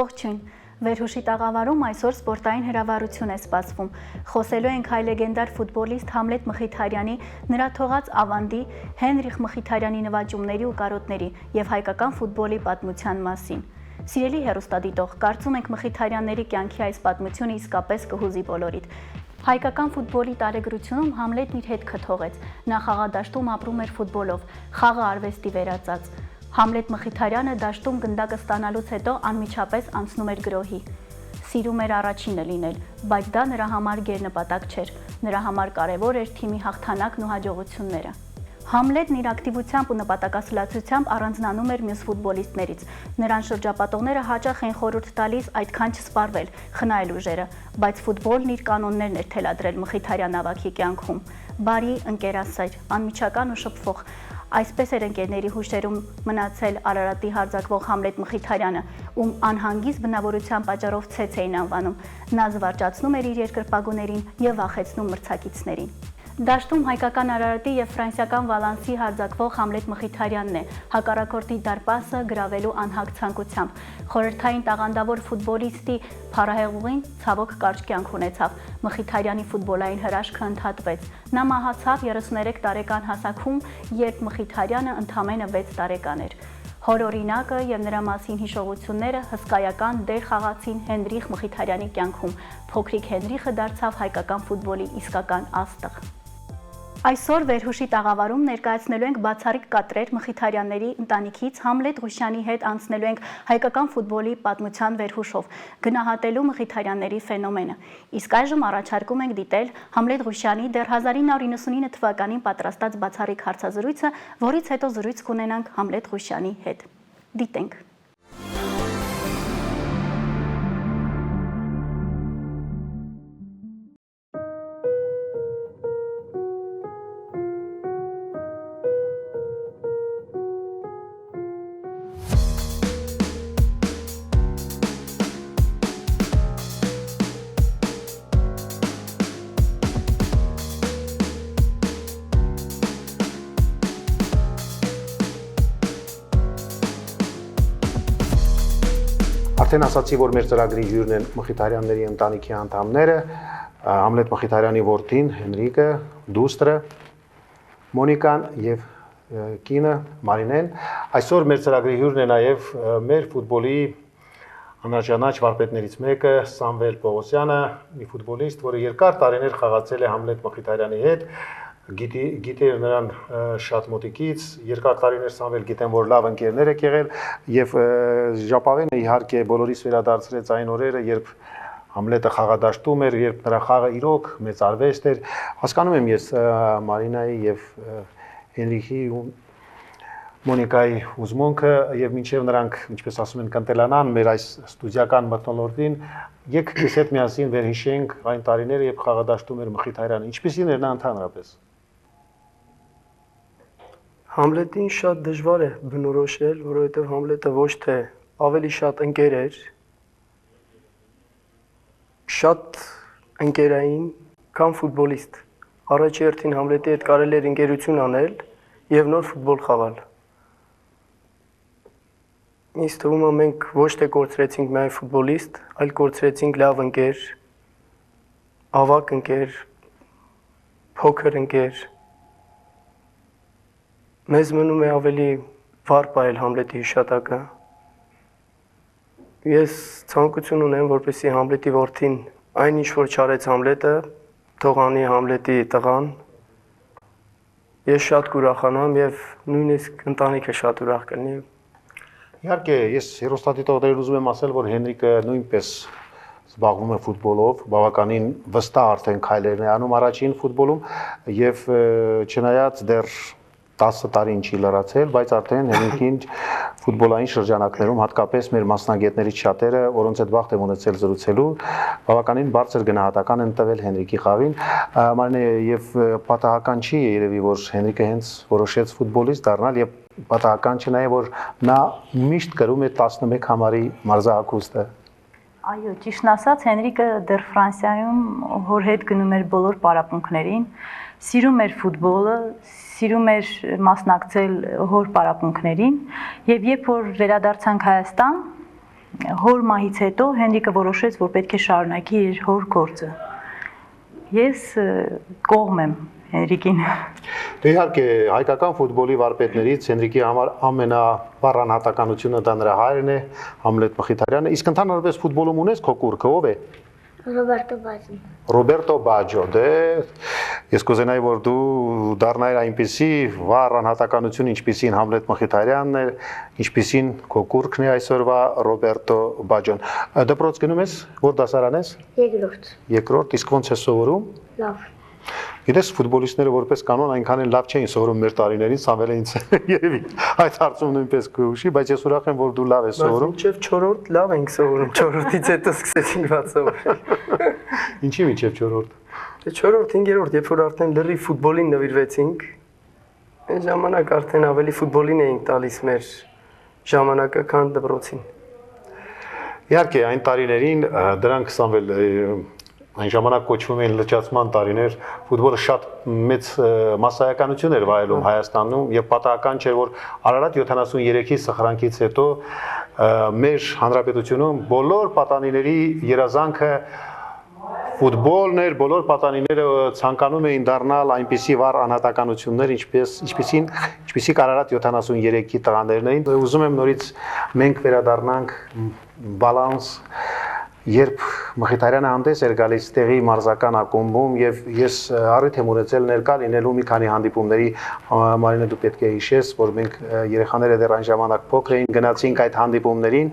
Ողջույն, Վերհուշի տաղավարում այսօր սպորտային հրավառություն է սպասվում։ Խոսելու ենք հայ լեգենդար ֆուտբոլիստ Համլետ Մխիթարյանի, նրա թողած ավանդի, Հենրիխ Մխիթարյանի նվաճումների ու կարոտների և հայկական ֆուտբոլի պատմության մասին։ Սիրելի հեռուստադիտող, կարծում ենք Մխիթարյանների կյանքի այս պատմությունը իսկապես կհուզի բոլորիդ։ Հայկական ֆուտբոլի տարեգրությունում Համլետն իր հետքը թողեց, նա խաղադաշտում ապրում էր ֆուտբոլով, խաղը արվեստի վերածած։ Համլետ Մխիթարյանը դաշտում գնդակը ստանալուց հետո անմիջապես անցնում էր գրոհի։ Սիրում էր առաջինը լինել, բայց դա նրա համար գերնպատակ չէր։ Նրա համար կարևոր էր թիմի հաղթանակն ու հաջողությունները։ Համլետն իր ակտիվությամբ ու նպատակասլացությամբ առանձնանում էր մյուս ֆուտբոլիստներից։ Նրան շրջապատողները հաճախ էին խորհուրդ տալիս այդքան չսպառվել, խնայել ուժերը, բայց ֆուտբոլն իր կանոններն էր թելադրել Մխիթարյան ավագի կյանքում։ Բարի, ընկերասեր, անմիջական ու շփվող։ Այսպես էր ընկերների հուշերում մնացել Արարատի հարձակվող Համլետ Մխիթարյանը, ում անհանգիստ բնավորության պատճառով ցեց էին անվանում։ Նա զվարճացնում էր իր երկրպագուներին և վախեցնում մրցակիցներին։ Դաշտում հայկական Արարատի և ֆրանսիական Վալանսի հարձակվող Համլետ Մխիթարյանն է, հակառակորդի դարպասը գրավելու անհագ ցանկությամբ։ Խորհրդային տաղանդավոր ֆուտբոլիստի փառահեղուղին ցավոք կարճ կյանք ունեցավ։ Մխիթարյանի ֆուտբոլային հրաշքը ընդհատվեց։ Նա մահացավ 33 տարեկան հասակում, երբ Մխիթարյանը ընդամենը 6 տարեկան էր։ Հոր օրինակը և նրա մասին հիշողությունները հսկայական դեր խաղացին Հենրիխ Մխիթարյանի կյանքում։ Փոքրիկ Հենրիխը դարձավ հայկական ֆուտբոլի իսկական աստղ։ Այսօր Վերհուշի տաղավարում ներկայացնելու ենք բացառիկ կադրեր Մխիթարյանների ընտանիքից Համլետ Ղուշյանի հետ անցնելու ենք հայկական ֆուտբոլի պատմության վերհուշով, գնահատելու Մխիթարյանների ֆենոմենը։ Իսկ այժմ առաջարկում ենք դիտել Համլետ Ղուշյանի դեռ 1999 թվականին պատրաստած բացառիկ հարցազրույցը, որից հետո զրույց կունենանք Համլետ Ղուշյանի հետ։ Դիտենք։ Արդեն ասացի, որ մեր ծրագրի հյուրն են Մխիթարյանների ընտանիքի անդամները, Համլետ Մխիթարյանի որդին, Հենրիկը, դուստրը, Մոնիկան և կինը Մարինեն։ Այսօր մեր ծրագրի հյուրն է նաև մեր ֆուտբոլի անարժանաչ վարպետներից մեկը Սամվել Պողոսյանը, մի ֆուտբոլիստ, որը երկար տարիներ խաղացել է Համլետ Մխիթարյանի հետ, գիտեր նրան շատ մոտիկից, երկար տարիներ Սամվել գիտեմ, որ լավ ընկերներ եք եղել և ժապավենը իհարկե բոլորիս վերադարձրեց այն օրերը, երբ Համլետը խաղադաշտում էր, երբ նրա խաղը իրոք մեծ արվեստ էր։ Հասկանում եմ ես Մարինայի և Հենրիխի ու Մոնիկայի հուզմունքը և մինչև նրանք, ինչպես ասում են, կընտելանան մեր այս ստուդիական մթնոլորտին, եք քեզ հետ միասին վերհիշենք այն տարիները, երբ խաղադաշտում էր Մխիթարյանը, ինչպիսին էր նա ընդհանրապես։ Համլետին շատ դժվար է բնորոշել, որովհետև Համլետը ոչ թե ավելի շատ ընկեր էր, շատ ընկերային, քան ֆուտբոլիստ։ Առաջերտին Համլետի հետ կարելի էր ընկերություն անել և նոր ֆուտբոլ խաղալ։ Ինձ թվում է մենք ոչ թե կորցրեցինք միայն ֆուտբոլիստ, այլ կորցրեցինք լավ ընկեր, ավագ ընկեր, փոքր ընկեր։ Մեզ մնում է ավելի վառ պահել Համլետի հիշատակը։ Ես ցանկություն ունեմ, որպեսզի Համլետի որդին այն ինչ որ չարեց Համլետը, թող անի Համլետի տղան։ Ես շատ կուրախանամ և նույնիսկ ընտանիքը շատ ուրախ կլինի։ Իհարկե, ես հեռուստադիտողներին ուզում եմ ասել, որ Հենրիկը նույնպես զբաղվում է ֆուտբոլով, բավականին վստահ արդեն քայլեր է անում առաջին ֆուտբոլում և չնայած դեռ 10 տարին չի լրացել, բայց արդեն Հենրիկին ֆուտբոլային շրջանակներում, հատկապես մեր մասնագետներից շատերը, որոնց հետ բախտ եմ ունեցել զրուցելու, բավականին բարձր գնահատական են տվել Հենրիկի խաղին։ Մարինե, և պատահական չի երևի, որ Հենրիկը հենց որոշեց ֆուտբոլիստ դառնալ և պատահական չէ նաև, որ նա միշտ կրում է 11 համարի մարզահագուստը։ Այո, ճիշտն ասած, Հենրիկը դեռ Ֆրանսիայում հոր հետ գնում էր բոլոր պարապմունքներին, սիրում էր ֆուտբոլը, սիրում էր մասնակցել հոր պարապմունքներին, և երբ որ վերադարձանք Հայաստան, հոր մահից հետո Հենրիկը որոշեց, որ պետք է շարունակի իր հոր գործը։ Ես կողմ եմ Հենրիկին։ Դե իհարկե հայկական ֆուտբոլի վարպետներից Հենրիկի համար ամենավառ անհատականությունը դա նրա հայրն է, Համլետ Մխիթարյանը։ Իսկ ընդհանրապես ֆուտբոլում ունես քո կուրքը, ով է։ Roberto Baggio։ Ռոբերտո Բաջո, դե ես կուզենայի, որ դու դառնայիր այնպիսի վառ անհատականություն, ինչպիսին Համլետ Մխիթարյանն է, ինչպիսին քո կուրքն է այսօրվա Ռոբերտո Բաջոն։ Դպրոց գնում ես, որ դասարան ես։ Երկրորդ։ Երկրորդ, իսկ ո՞նց ես սովորում։ Լավ։ Գիտես, ֆուտբոլիստները որպես կանոն այնքան էլ լավ չէին սովորում մեր տարիներին, Սամվելը ինձ երևի այդ հարցում նույնպես կհուշի, բայց ես ուրախ եմ, որ դու լավ ես սովորում։ Մինչև 4-րդ լավ ենք սովորում, 4-րդից հետո սկսեցինք ված սովորել։ Ինչի՞ մինչև 4-րդ։ Դե 4-րդ, 5-րդ, երբ որ արդեն լրիվ ֆուտբոլին նվիրվեցինք, այն ժամանակ արդեն ավելի ֆուտբոլին էինք տալիս մեր ժամանակը, քան դպրոցին։ Իհարկե, այն տարիներին դրանք Սամվել այն ժամանակ կոչվում էին լճացման տարիներ, ֆուտբոլը շատ մեծ մասսայականություն էր վայելում Հայաստանում եւ պատահական չէր, որ Արարատ 73-ի սխրանքից հետո մեր հանրապետությունում բոլոր պատանիների երազանքը ֆուտբոլն էր, բոլոր պատանիները ցանկանում էին դառնալ այնպիսի վառ անհատականություններ, ինչպիսի Արարատ 73-ի տղաներն էին։ Ուզում եմ նորից մենք վերադառնանք բալանս, երբ Մխիթարյանը հանդես էր գալիս տեղի մարզական ակումբում եւ ես առիթ եմ ունեցել ներկա լինելու մի քանի հանդիպումների, Մարինե դու պետք է հիշես, որ մենք երեխաները դեռ այն ժամանակ փոքր էին, գնացինք այդ հանդիպումներին,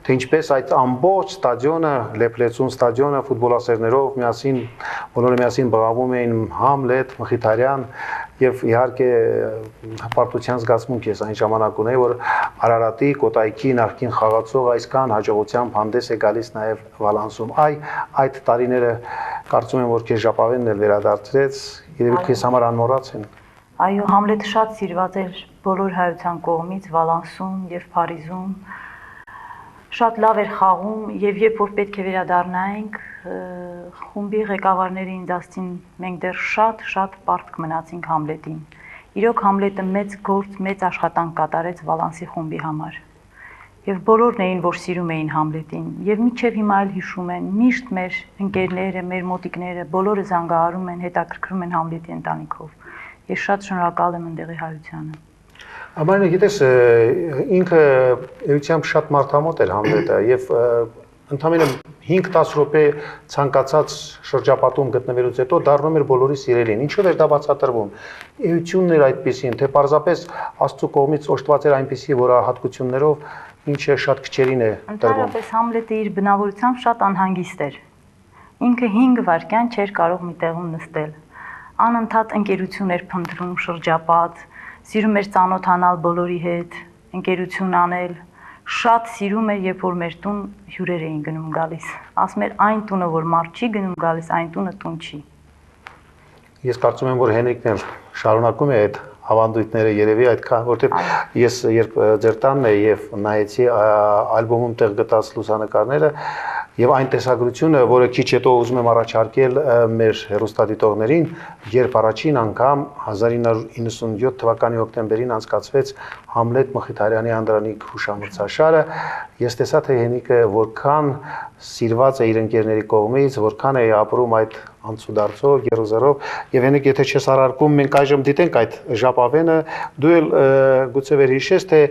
թե ինչպես այդ ամբողջ ստադիոնը, Լեփլեցուն ստադիոնը ֆուտբոլասերներով միասին, բոլորը միասին բղավում էին Համլետ, Մխիթարյան եւ իհարկե հպարտության զգացմունք ես այն ժամանակ ունեի, որ Արարատի Կոտայքի նախկին խաղացող այսքան հաջողությամբ հանդես է գալիս նաեւ Վալանսում։ Այդ տարիները կարծում եմ, որ քեզ ժապավենն էլ վերադարձրեց, երևի քեզ համար անմոռաց են։ Այո, Համլետը շատ սիրված էր բոլոր հայության կողմից Վալանսում եւ Փարիզում։ Շատ լավ էր խաղում եւ երբ որ պետք է վերադառնայինք, խումբի ղեկավարները ինձ ասցին, մենք դեռ շատ պարտք մնացինք Համլետին։ Իրոք Համլետը մեծ գործ, մեծ աշխատանք կատարեց Վալանսի խումբի համար։ Եվ բոլորն էին, որ սիրում էին Համլետին, եւ մինչեւ հիմա էլ հիշում են, միշտ մեր ընկերները, մեր մոտիկները, բոլորը զանգահարում են, հետաքրքրում են Համլետի ընտանիքով։ Ես շատ շնորհակալ եմ ընդեղի հայությանը։ Ամենը գիտես, ինքը էությամբ շատ մարդամոտ էր Համլետը եւ ընդամենը 5-10 րոպե ցանկացած շրջապատում գտնվելուց հետո դառնում էր բոլորի սիրելին։ Ինչով էր դա բացատրվում։ Էությունն էր այդպեսին, թե պարզապես Աստծո կողմից օժտված էր այնպիսի որահատկություններով, ինչը շատ քչերին է տրվում։ Ընդհանրապես Համլետը իր բնավորությամբ շատ անհանգիստ էր։ Ինքը 5 վայրկյան չէր կարող մի տեղում նստել։ Անընդհատ ընկերություն էր փնտրում, շրջապատ, սիրում էր ծանոթանալ բոլորի հետ, ընկերություն անել, շատ սիրում էր, երբ որ մեր տուն հյուրեր էին գնում գալիս։ Ասում էր այն տունը, որ մարդ չի գնում գալիս, այն տունը տուն չի։ Ես կարծում եմ, որ Հենրիկն էլ շարունակում է այդ ավանդույթները երևի այդքան, որտեղ ես երբ ձեր տանն էի եւ նայեցի ալբոմում տեղ գտած լուսանկարները եւ այն տեսագրությունը, որը քիչ հետո ուզում եմ առաջարկել մեր հեռուստադիտողներին, երբ առաջին անգամ 1997 թվականի հոկտեմբերին անցկացվեց Համլետ Մխիթարյանի անդրանիկ հուշամրցաշարը, ես տեսա, թե Հենրիկը որքան սիրված է իր ընկերների կողմից, որքան է ապրում այդ անցուդարձով, գերուզերով եւ Հենրիկ, եթե չես առարկում, մենք այժմ դիտենք այդ ժապավենը, դու էլ գուցե վերհիշես, թե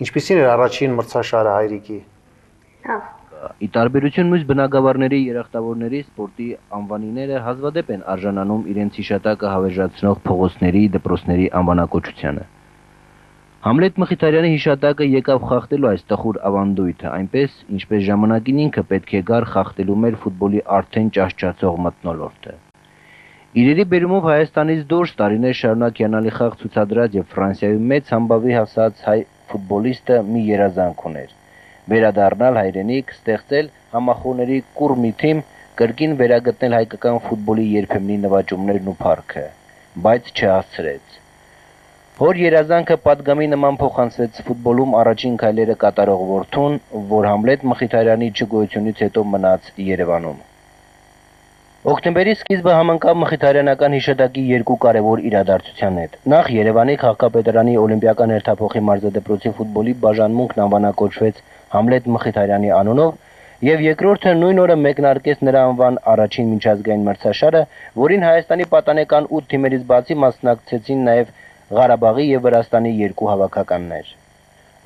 ինչպիսին էր առաջին մրցաշարը հայրիկի։ Լավ։ Ի տարբերություն մյուս բնակավարների երախտավորների սպորտի անվանիները հազվադեպ են արժանանում իրենց հիշատակը հավերժացնող փողոցների, դպրոցների անվանակոչությանը։ Համլետ Մխիթարյանի հիշատակը եկավ խախտելու այս տխուր ավանդույթը, այնպես ինչպես ժամանակին ինքը պետք է գար խախտելու մեր ֆուտբոլի արդեն ճահճացող մթնոլորտը։ Իրերի բերումով Հայաստանից դուրս տարիներ շարունակ յանալի խաղ ցուցադրած եւ Ֆրանսիայում մեծ համբավի հասած հայ ֆուտբոլիստը մի երազանք ուներ։ Վերադառնալ հայրենիք, ստեղծել համախոհների կուռ մի թիմ, կրկին վերագտնել հայկական ֆուտբոլի երբեմնի նվաճումներն ու փառքը, բայց չհասցրեց։ Հոր երազանքը պատգամի նման փոխանցվեց ֆուտբոլում առաջին քայլերը կատարող որդուն, որ Համլետ Մխիթարյանի չգոյությունից հետո մնաց Երևանում։ Օկտեմբերի սկիզբը համընկավ Մխիթարյանական հիշատակի երկու կարևոր իրադարձության հետ։ Նախ Երևանի քաղաքապետարանի Օլիմպիական հերթափոխի մարզադպրոցի ֆուտբոլի բաժանմունքն անվանակոչվեց Համլետ Մխիթարյանի անունով, եւ երկրորդը նույն օրը մեկնարկեց նրա անվան առաջին միջազգային մրցաշարը, որին Հայաստանի պատանեկան 8 թիմերից բացի մասնակցեցին նաեւ Ղարաբաղի եւ Վրաստանի 2 հավաքականներ։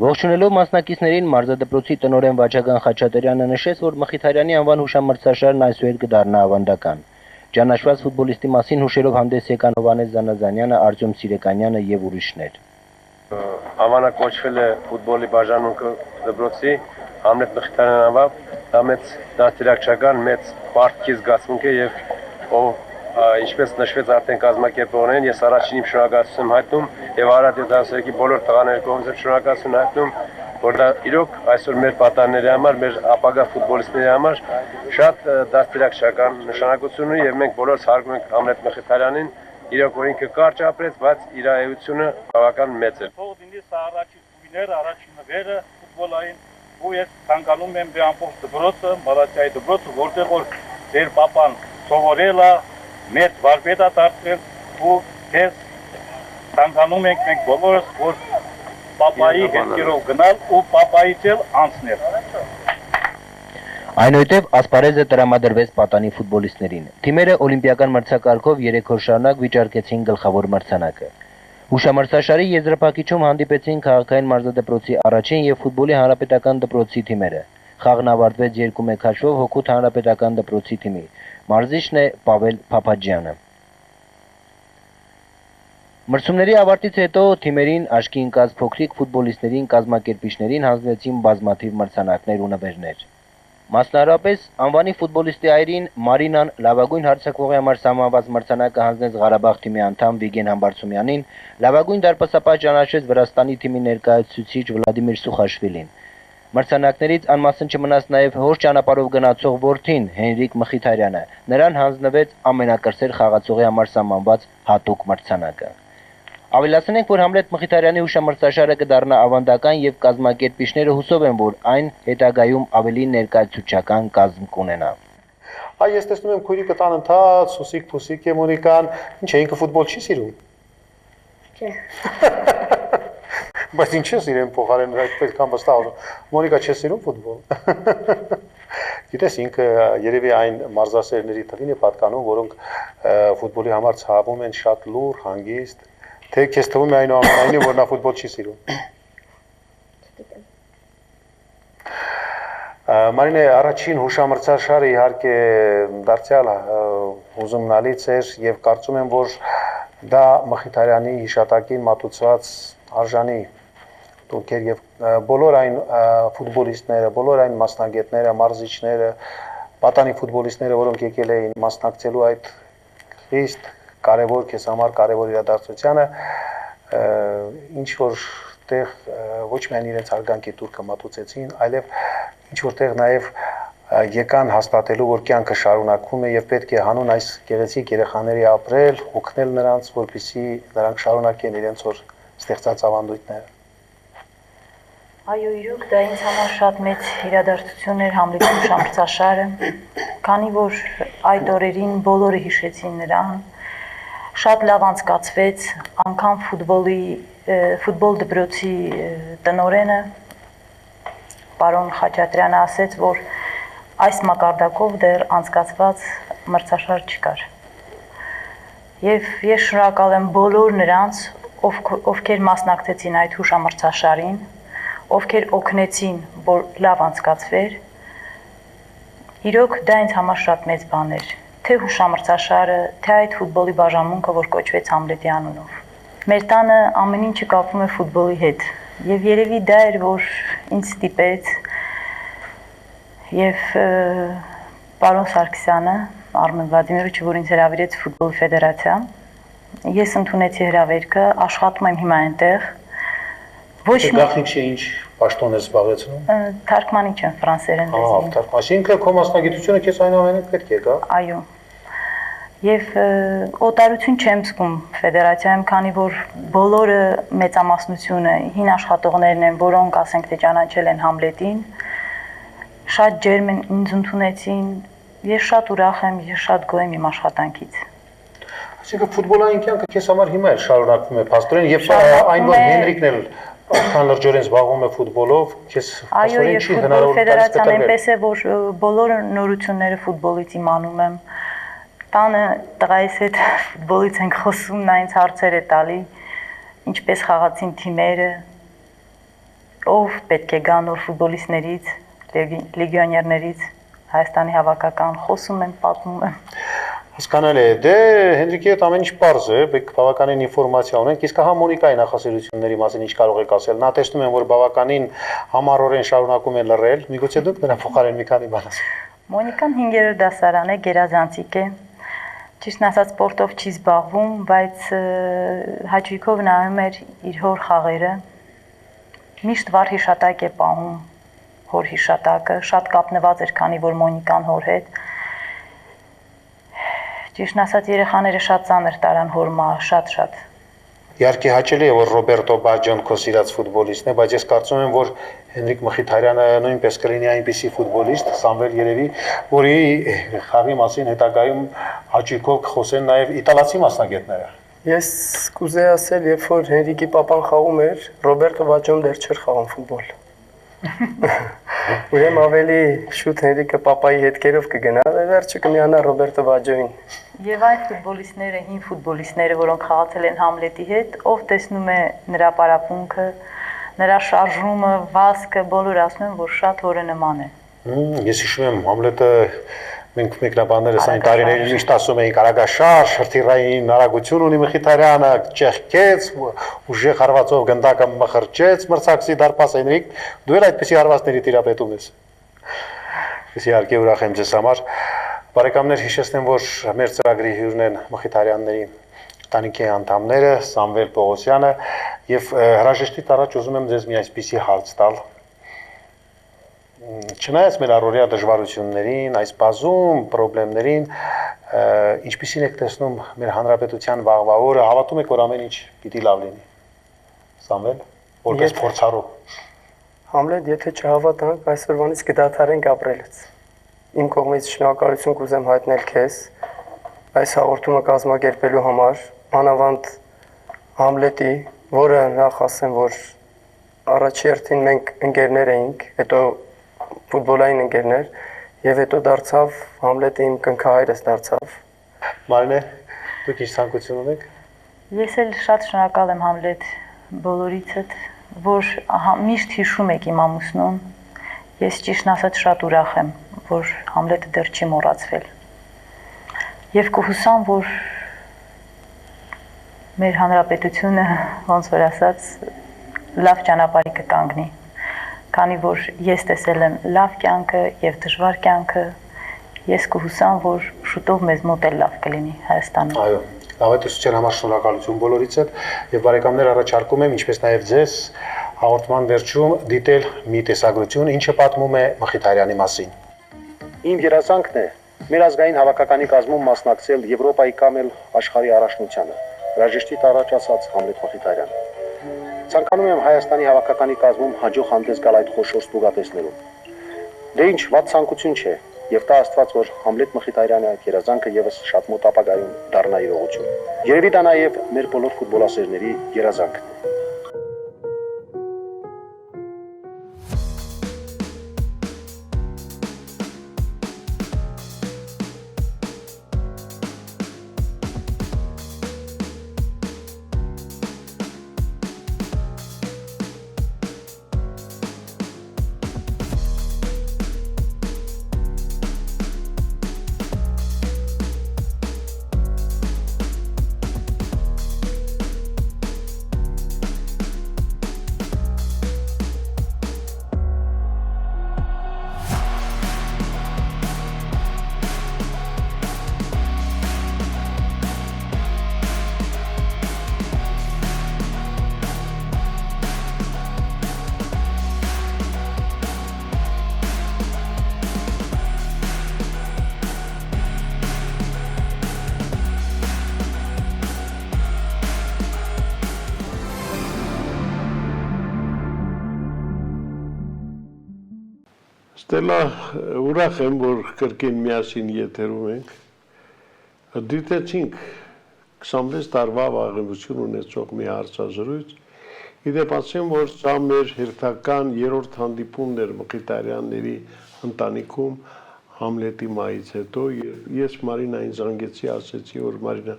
Ողջունելով մասնակիցներին մարզադպրոցի տնօրեն Վաչագան Խաչատրյանը նշեց, որ Մխիթարյանի անվան հուշամրցաշարն այսուհետ կդառնա ավանդական։ Ճանաչված ֆուտբոլիստի մասին հուշերով հանդես եկան Հովհաննես Զանազանյանը, Արտյոմ Սիրեկանյանը եւ ուրիշներ։ Անվանակոչվել է ֆուտբոլի բաժանմունքը դպրոցի Համլետ Մխիթարյան անվամբ, դա մեծ դաստիարակչական, մեծ պարտքի զգացմունք է եւ ինչպես նշվեց արդեն կազմակերպողներին, ես առաջինին շնորհակալություն եմ հայտնում եւ Արարատի 13-ի բոլոր տղաների կողմից շնորհակալություն հայտնում, որ դա իրոք այսօր մեր պատանների համար, մեր ապագա ֆուտբոլիստների համար շատ դաստիարակչական նշանակություն ունի եւ մենք բոլորս հարգում ենք Համլետ Մխիթարյանին, իրոք որ ինքը կարճ ապրեց, բայց իր էությունը բավական մեծ է։ Թող դինի սա առաջին գույները, առաջին նվերը ֆուտբոլային, ու ես ցանկանում եմ դե ամբողջ դպրոցը, Մալաթիայի դպրոցը, որտեղ որ ձեր պապան սովորել է, մեծ վարպետ է դարձել ու ես ցանկանում ենք մենք բոլորս որ պապայի հետքերով գնալ ու պապայից էլ անցնել։ Այնուհետև ասպարեզը տրամադրվեց պատանի ֆուտբոլիստներին։ Թիմերը օլիմպիական մրցակարգով 3 օր շարունակ վիճարկեցին գլխավոր մրցանակը։ Հուշամրցաշարի եզրափակիչում հանդիպեցին քաղաքային մարզադպրոցի առաջին եւ ֆուտբոլի հանրապետական դպրոցի թիմերը։ Խաղն ավարտվեց 2-1 հաշվով Հոկուտ հանրապետական դպրոցի թիմի։ Մարզիչն է Պավել Փափաջյանը։ Մրցումների ավարտից հետո թիմերին աչքի ընկած փոքրիկ ֆուտբոլիստներին կազմակերպիչներին հանձնեցին բազմաթիվ մրցանակներ ու նվերներ։ Մասնավորապես անվանի ֆուտբոլիստի այրին Մարինան լավագույն հարձակվողի համար սահմանված մրցանակը հանձնեց Ղարաբաղ թիմի անդամ Վիգեն Համբարձումյանին, լավագույն դարպասապահ ճանաչեց Վրաստանի թիմի ներկայացուցիչ Վլադիմիր Սուխաշվիլին։ Մրցանակներից անմասն չմնաց նաև հոր ճանապարհով գնացող որդին Հենրիկ Մխիթարյանը, նրան հանձնվեց ամենակրտսեր խաղացողի համար սահմանված հատուկ մրցանակը։ Ավելացնենք, որ Համլետ Մխիթարյանի հուշամրցաշարը կդառնա ավանդական եւ կազմակերպիչները հուսով են, որ այն հետագայում ավելի ներկայացուցչական կազմ կունենա։ Այ ես տեսնում եմ քույրիկը տան ընթաց, սուսիկ փուսիկ է Մոնիկան, ինչ է ինքը ֆուտբոլ չի սիրում։ Չէ։ Բայց ինչ է սիրում փոխարեն այդպես կամ վստահ։ Մոնիկա չի սիրում ֆուտբոլ։ Գիտես ինքը երևի այն մարզասերների թվին է պատկանում, որոնք ֆուտբոլի համար ցավում են շատ լուր, հանգիստ, թե քեզ թվում է այնուամենայնիվ որ նա ֆուտբոլ չի սիրում։ Մարինե, առաջին հուշամրցաշարը իհարկե դարձյալ հուզումնալից էր եւ կարծում եմ, որ դա Մխիթարյանի հիշատակին մատուցված արժանի տունքեր եւ բոլոր այն ֆուտբոլիստները, բոլոր այն մասնագետները, մարզիչները, պատանի ֆուտբոլիստները, որոնք եկել էին մասնակցելու այդ խիստ կարևոր քեզ համար կարևոր իրադարձությանը, ինչ որ տեղ ոչ միայն իրենց հարգանքի տուրքը մատուցեցին, այլև ինչ որտեղ նաև եկան հաստատելու, որ կյանքը շարունակվում է եւ պետք է հանուն այս գեղեցիկ երեխաների ապրել, օգնել նրանց, որպեսզի նրանք շարունակեն իրենց որ ստեղծած ավանդույթները։ Այո, իրոք դա ինձ համար շատ մեծ իրադարձություն էր Համլետի հուշամրցաշարը, քանի որ այդ օրերին բոլորը հիշեցին նրան, շատ լավ անցկացվեց, անգամ ֆուտբոլ դպրոցի տնօրենը պարոն Խաչատրյանը ասեց, որ այս մակարդակով դեռ անցկացված մրցաշար չկար։ Եվ ես շնորհակալ եմ բոլոր նրանց, ովքեր մասնակցեցին այդ հուշամրցաշարին, ովքեր օգնեցին, որ լավ անցկացվեր։ Իրոք դա ինձ համար շատ մեծ բան էր, թե հուշամրցաշարը, թե այդ ֆուտբոլի բաժանմունքը, որ կոչվեց Համլետի անունով։ Մեր տանը ամեն ինչը կապվում է ֆուտբոլի հետ, եւ երևի դա էր, որ ինձ ստիպեց եւ պարոն Սարգսյանը, Արմեն Վլադիմիրովիչը, որ ինձ հրավիրեց ֆուտբոլի ֆեդերացիա, ես ընդունեցի հրավերքը, աշխատում եմ հիմա այնտեղ։ Ոչ մի գաղտնիք չէ ինչ պաշտոն ես զբաղեցնում։ Թարգմանիչ եմ ֆրանսերեն լեզվի։ Այսինքն քո մասնագիտությունը քեզ այնուամենայնիվ պետք է գա։ Այո։ Եվ օտարություն չեմ զգում ֆեդերացիայում, քանի որ բոլորը մեծամասնությունը հին աշխատողներն են, որոնք ասենք թե ճանաչել են Համլետին, շատ ջերմ են ինձ ընդունեցին, ես շատ ուրախ եմ, ես շատ գոհ եմ իմ աշխատանքից։ Այսինքն ֆուտբոլային կյանքը քեզ համար հիմա էլ շարունակվում է փաստորեն եւ այն որ Հենրիկն էլ Այդքան լրջորեն զբաղվում է ֆուտբոլով, քեզ Այո, եւ ֆուտբոլ ֆեդերացիան այնպես է, որ բոլոր նորությունները ֆուտբոլից իմանում եմ։ Տանը տղայիս հետ ֆուտբոլից ենք խոսում, նա ինձ հարցեր է տալի, ինչպես խաղացին թիմերը, ով պետք է գան նոր ֆուտբոլիստներից, լեգիոներներից, Հայաստանի հավաքական, խոսում եմ, պատմում եմ։ Հասկանալի է, դե Հենրիկի հետ ամեն ինչ պարզ է, բավականին ինֆորմացիա ունենք, իսկ հա Մոնիկայի նախասիրությունների մասին ինչ կարող եք ասել, նա տեսնում եմ, որ բավականին համառորեն շարունակում է լռել, միգուցե դուք նրա փոխարեն մի քանի բան ասեք։ Մոնիկան 5-րդ դասարան է, գերազանցիկ է, ճիշտն ասած սպորտով չի զբաղվում, բայց հաճույքով նայում էր իր հոր խաղերը, միշտ վառ հիշատակ է պահում հոր հիշատակը, շատ կապնված էր, քանի որ Մոնիկան հոր հետ։ Ճիշտն ասած երեխաները շատ ծանր տարան հոր մահը, շատ։ Իհարկե հաճելի է, որ Ռոբերտո Բաջոն քո սիրած ֆուտբոլիստն է, բայց ես կարծում եմ, որ Հենրիկ Մխիթարյանը նույնպես կլինի այնպիսի ֆուտբոլիստ, Սամվել երևի, որի խաղի մասին հետագայում հաճույքով կխոսեն նաև իտալացի մասնագետները։ Ես կուզեի ասել, երբ որ Հենրիկի պապան խաղում էր, Ռոբերտո Բաջոն դեռ չէր խաղում ֆուտբոլ։ Ուրեմն ավելի շուտ Հենրիկը պապայի հետքերով կգնա, վերջը կմիանա Ռոբերտո Բաջոին։ Եվ այն ֆուտբոլիստները, հին ֆուտբոլիստները, որոնք խաղացել են Համլետի հետ, ով տեսնում է նրա պարապմունքը, նրա շարժումը, վազքը, բոլորը ասում են, որ շատ հորը նման է։ Ես հիշում եմ Համլետը մենք մեկնաբաններս այն տարիներին միշտ ասում էինք արագաշարժ, հրթիռային արագություն ունի Մխիթարյանը, ճեղքեց, ուժեղ հարվածով գնդակը մխրճեց, մրցակցի դարպաս Հենրիկ, դու էլ այդպիսի հարվածների տիրապետում ես։ Ես իհարկե ուրախ եմ ձեզ համար։ Բարեկամներ, հիշեցնեմ, որ մեր ծրագրի հյուրն են Մխիթարյանների ընտանիքի անդամները, Սամվել Պողոսյանը, եւ հրաժեշտից առաջ ուզում եմ ձեզ մի այսպիսի հարց տալ։ Չնայած մեր առօրյա դժվարություններին, այս բազում խնդիրներին, ինչպիսին եք տեսնում մեր հանրապետության վաղվա օրը, հավատում եք, որ ամեն ինչ պիտի լավ լինի։ Սամվել, որպես փորձառու։ Համլետ, եթե չհավատանք, այսօրվանից կդադարենք ապրելուց։ Իմ կողմից շնորհակալություն կուզեմ հայտնել քեզ այս հաղորդումը կազմակերպելու համար, մանավանդ Համլետի, որը նախ ասեմ, որ առաջի հերթին մենք ընկերներ էինք, հետո ֆուտբոլային ընկերներ, եւ հետո դարձավ Համլետը իմ կնքահայրս դարձավ։ Մարինե, դուք ինչ ցանկություն ունեք։ Ես էլ շատ շնորհակալ եմ Համլետ բոլորիցդ, որ միշտ հիշում եք իմ ամուսնուն։ Ես ճիշտն ասած շատ ուրախ եմ, որ Համլետը դեռ չի մոռացվել։ Եվ կհուսամ, որ մեր հանրապետությունը, ոնց որ ասած, լավ ճանապարհի կկանգնի, քանի որ ես տեսել եմ լավ կյանքը եւ դժվար կյանքը, ես կհուսամ, որ շուտով մեզ մոտ էլ լավ կլինի Հայաստանում։ Այո, լավատեսության համար շնորհակալություն բոլորիցս եւ բարեկամներ առաջարկում եմ, ինչպես նաեւ ձեզ, հաղորդման վերջում դիտել մի տեսագրություն, ինչը պատմում է Մխիթարյանի մասին։ Իմ երազանքն է մեր ազգային հավաքականի կազմում մասնակցել Եվրոպայի կամ էլ աշխարհի առաջնությանը։ Հրաժեշտից առաջ ասաց Համլետ Մխիթարյանը։ Ցանկանում եմ Հայաստանի հավաքականի կազմում հաջող հանդես գալ այդ խոշոր ստուգատեսներում։ Դե ինչ, վատ ցանկություն չէ, եւ տա Աստված, որ Համլետ Մխիթարյանի այդ երազանքը եւս շատ մոտ ապագայում դառնա իրողություն։ Երևի դա նաեւ մեր բոլոր ֆուտբոլասերների երազանքն է։ Ստելա ուրախ եմ, որ կրկին միասին եթերում ենք։ Դիտեցինք 26 տարվա վաղեմություն ունեցող մի հարցազրույց Իդեպ ասեմ, որ սա մեր հերթական 3-րդ հանդիպումն էր Մխիթարյանների ընտանիքում Համլետի մայից հետո ես Մարինային զանգեցի, ասեցի, որ Մարինա,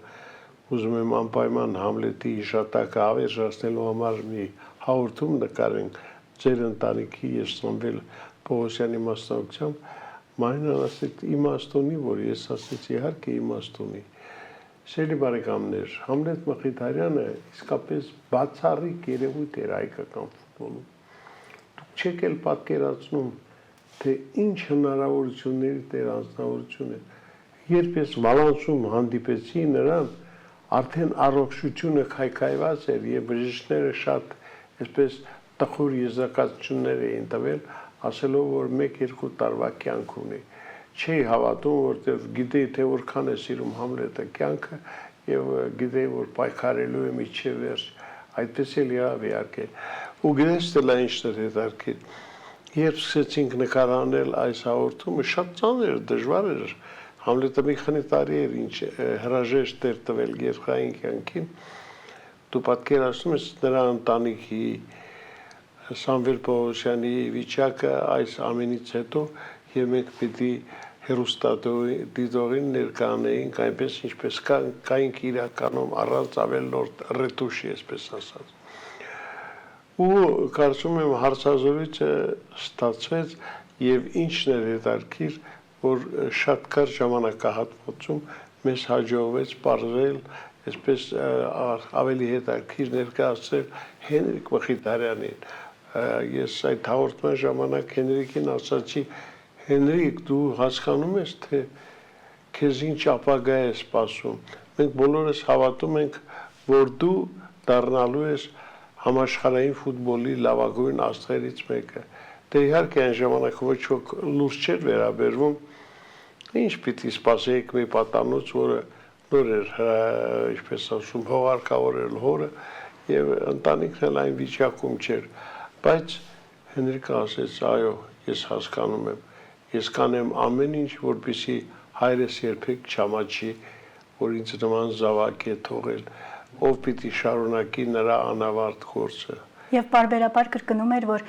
ուզում եմ անպայման Համլետի հիշատակը հավերժացնելու համար մի հաղորդում նկարենք ձեր ընտանիքի եւ Սամվել Պողոսյանի մասնակցությամբ։ Մարինան ասեց իմաստունի, որ ես ասեցի իհարկե իմաստունի։ Սիրելի բարեկամներ, Համլետ Մխիթարյանը իսկապես բացառիկ երևույթ էր հայկական ֆուտբոլում։ Դուք չեք էլ պատկերացնում, թե ինչ հնարավորությունների տեր անձնավորություն է։ Երբ ես Վալանսում հանդիպեցի նրան, արդեն առողջությունը քայքայված էր եւ բժիշկները շատ այսպես տխուր եզրակացություններ էին տվել, ասելով, որ 1-2 տարվա կյանք ունի։ Չի հավատում, որտեղ գիտեի, թե որքան է սիրում Համլետը կյանքը եւ գիտեի, որ պայքարելու է միջև վերջ։ Այդպես էլ եղավ իհարկե։ Ու գիտես դեռ ինչներ հետարքիր։ Երբ սկսեցինք նկարանել այս հաղորդումը, շատ ծանր էր, դժվար էր։ Համլետը մի քանի տարի էր ինչ հրաժեշտ էր տվել երեխային կյանքին։ Դու պատկերացնում ես նրա ընտանիքի Սամվել Պողոսյանի վիճակը այս ամենից հետո եւ մենք պիտի հերոստատոդիդողին ներկանեինք այնպես ինչպես կայինք իրականում առանց ավելորդ ռետուշի, այսպես ասած։ Ու կարծում եմ հարցազրույցը ստացվեց եւ ինչն էր հետարքիր, որ շատ կարճ ժամանակահատվածում մեզ հաջողվեց բարձրել, այսպես ավելի հետարքիր ներկայացնել Հենրիկ Մխիթարյանին։ Ես այդ հաղորդման ժամանակ Հենրիկին ասացի. Հենրիկ, դու հասկանում ես, թե քեզ ինչ ապագա է սպասում։ Մենք բոլորս հավատում ենք, որ դու դառնալու ես համաշխարհային ֆուտբոլի լավագույն աստղերից մեկը։ Դե իհարկե այն ժամանակ ոչ ոք լուրջ չէր վերաբերվում, ինչ պիտի սպասեիք մի պատանոց, որը նոր էր, ինչպես ասում, հողարկավորել հորը եւ ընտանիքն էլ այն վիճակում չէր։ Բայց Հենրիկը ասեց, այո, ես հասկանում եմ, ես կանեմ ամեն ինչ, որպեսզի հայրս երբեք չամաչի, որ ինձ նման զավակ է թողել, ով պիտի շարունակի նրա անավարտ գործը։ Եվ բարբերաբար կրկնում էր, որ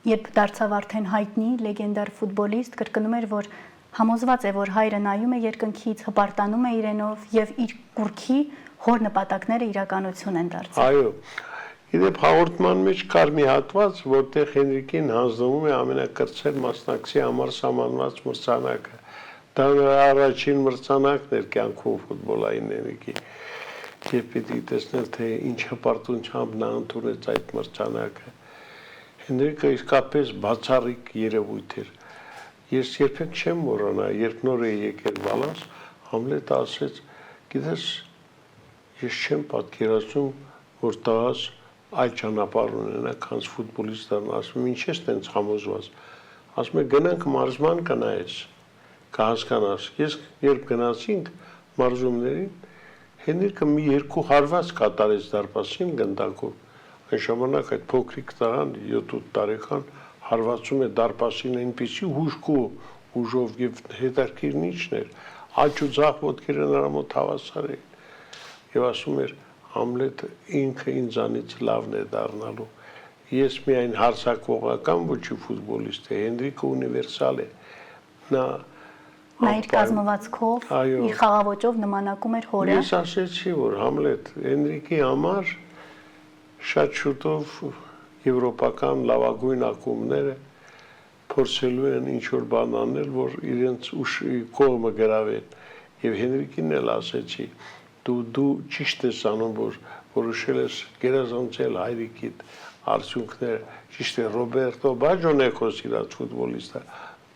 երբ դարձավ արդեն հայտնի լեգենդար ֆուտբոլիստ, կրկնում էր, որ համոզված է, որ հայրը նայում է երկնքից, հպարտանում է իրենով եւ իր կուրքի հոր նպատակները իրականություն են դարձել։ Այո։ Իդեպ հաղորդման մեջ կար մի հատված, որտեղ Հենրիկին հանձնվում է ամենակրտսեր մասնակցի համար սահմանված մրցանակը։ Դա նրա առաջին մրցանակն էր կյանքում ֆուտբոլային Հենրիկի։ Եվ պիտի տեսնել, թե ինչ հպարտությամբ նա ընդունեց այդ մրցանակը։ Հենրիկը իսկապես բացառիկ երևույթ էր։ Ես երբեք չեմ մոռանա, երբ նոր էի եկել Վալանս, Համլետը ասեց, գիտես, ես չեմ պատկերացնում, որ տղաս այլ ճանապարհ ունենա, քան ֆուտբոլիստ դառնա, ասում եմ, ինչ ես տենց համոզված։ Ասում է, գնանք մարզման կնայես, կհասկանաս։ Ես երբ գնացինք մարզումներին, Հենրիկը մի 2 հարված կատարեց դարպասին գնդակով։ Այն ժամանակ այդ փոքրիկ տղան 7-8 տարեկան հարվածում է դարպասին այնպիսի հուժկու ուժով եւ հետարքիրն ինչն էր, աճ ու ձախ ոտքերը նրա մոտ հավասար էին։ Եվ ասում էր Համլետը ինքը ինձանից լավն է դառնալու։ Ես միայն հարցակողական ոչի ֆուտբոլիստ է, Հենրիկը ունիվերսալ է։ Նա իր կազմվածքով, իր խաղաոճով նմանակում էր հորը։ Ես ասեցի, որ Համլետ Հենրիկի համար շատ շուտով եվրոպական լավագույն ակումբները փորձելու են ինչ-որ բան անել, որ իրենց կողմը գրավեն։ Եվ Հենրիկին էլ ասեցի, դու ճիշտ ես անում, որ որոշել ես գերազանցել հայրիկիդ արդյունքները, ճիշտ է, Ռոբերտո Բաջոն է քո սիրած ֆուտբոլիստը,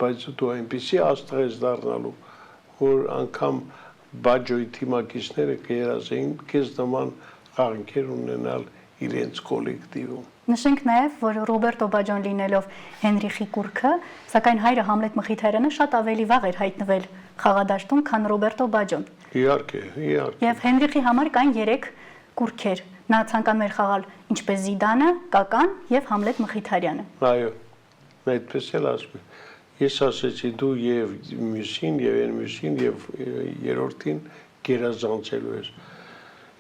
բայց դու այնպիսի աստղ ես դառնալու, որ անգամ Բաջոյի թիմակիցները կերազեին քեզ նման աղնքեր ունենալ իրենց կոլեկտիվում։ Նշենք նաև, որ Ռոբերտո Բաջոն լինելով Հենրիխի կուրքը, սակայն հայրը Համլետ Մխիթարյանը շատ ավելի վաղ էր հայտնվել խաղադաշտում, քան Ռոբերտո Բաջոն։ Իհարկե։ Եվ Հենրիխի համար կային 3 կուրքեր։ Նա ցանկանում էր խաղալ ինչպես Զիդանը, Կական եւ Համլետ Մխիթարյանը։ Այո, այդպես էլ ասում եմ։ Ես ասեցի դու եւ մյուսին եւ այն մյուսին եւ երրորդին գերազանցելու ես։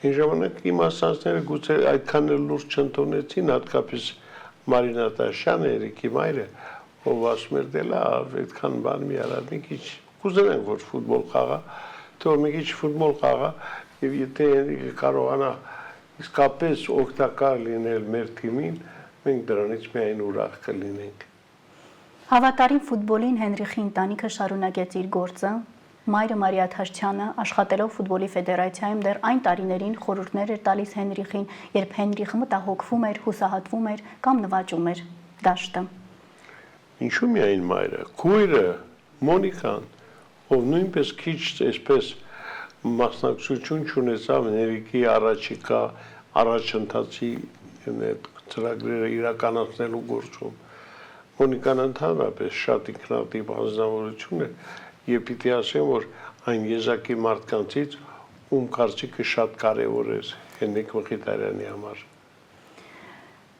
Այն ժամանակ իմ ասածները գուցե այդքան էլ լուրջ չընդունեցին, հատկապես Մարինա Տաշյանը, Երիկի մայրը, ով ասում էր դե լավ, այդքան բան մի արա, մի քիչ կուզենանք որ ֆուտբոլ խաղա, թող մի քիչ ֆուտբոլ խաղա, եւ եթե Երիկը կարողանա իսկապես օգտակար լինել մեր թիմին, մենք դրանից միայն ուրախ կլինենք։ Հավատարիմ ֆուտբոլին Հենրիխի ընտանիքը շարունակեց իր գործը։ Մայրը Մարիա Թաշչյանը աշխատելով ֆուտբոլի ֆեդերացիայում դեռ այն տարիներին խորհուրդներ էր տալիս Հենրիխին, երբ Հենրիխը մտահոգվում էր, հուսահատվում էր կամ նվաճում էր դաշտը։ Ինչու միայն մայրը, քույրը, Մոնիկան, ով նույնպես քիչ այսպես մասնակցություն չունեցավ Հենրիքի առաջիկա առաջընթացի ծրագրերը իրականացնելու գործում։ Մոնիկան ընդհանրապես շատ ինքնատիպ անձնավորություն է եւ պիտի ասեմ, որ այն եզակի մարդկանցից, ում կարծիքը շատ կարեւոր էր Հենրիկ Մխիթարյանի համար։